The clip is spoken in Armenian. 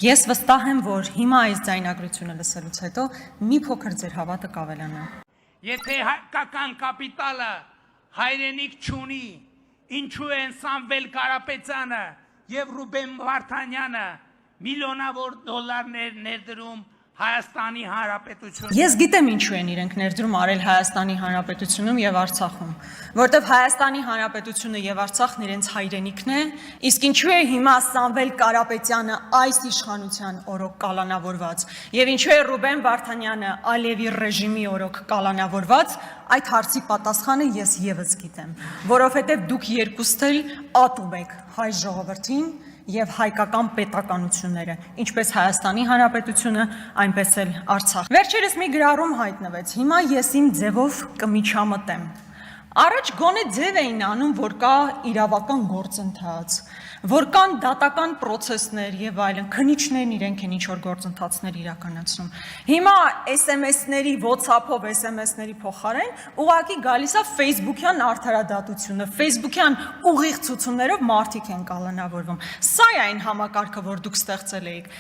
Ես վստահ եմ, որ հիմա այս ձայնագրությունը լսելուց հետո մի փոքր ձեր հավատը կավելանա։ Եթե հայկական կապիտալը հայրենիք չունի, ինչու են Սամվել Կարապետյանը եւ Ռուբեն Վարդանյանը միլիոնավոր դոլարներ ներդրում Հայաստանի Հանրապետությունում։ Ես գիտեմ ինչու են իրենք ներդրում արել Հայաստանի Հանրապետությունում եւ Արցախում, որտեվ Հայաստանի Հանրապետությունը եւ Արցախն իրենց հայրենիքն է, իսկ ինչու է հիմա Սամվել Կարապետյանը այս իշխանության օրոք կալանավորված եւ ինչու է Ռուբեն Վարդանյանը Ալիևի ռեժիմի օրոք կալանավորված, այդ հարցի պատասխանը ես եւս գիտեմ, որովհետեւ դուք երկուստ էլ ատում եք հայ ժողովրդին եւ հայկական պետականությունները, ինչպես Հայաստանի Հանրապետությունը, այնպես էլ Արցախ։ Վերջերս մի գրառում հայտնվեց, հիմա ես իմ ձևով կմիջամտեմ։ Առաջ գոնե ձև էին անում, որ կա իրավական գործընթաց, որ կան դատական պրոցեսներ եւ այլն, քննիչներն իրենք են ինչ-որ գործընթացներ իրականացնում։ Հիմա SMS-ների, WhatsApp-ով SMS-ների փոխարեն ուղղակի գալիս է Facebook-յան արդարադատությունը, Facebook-յան ուղիղ ցուցումներով մարդիկ են կալանավորվում։ Սա է այն համակարգը, որ դուք ստեղծել եք։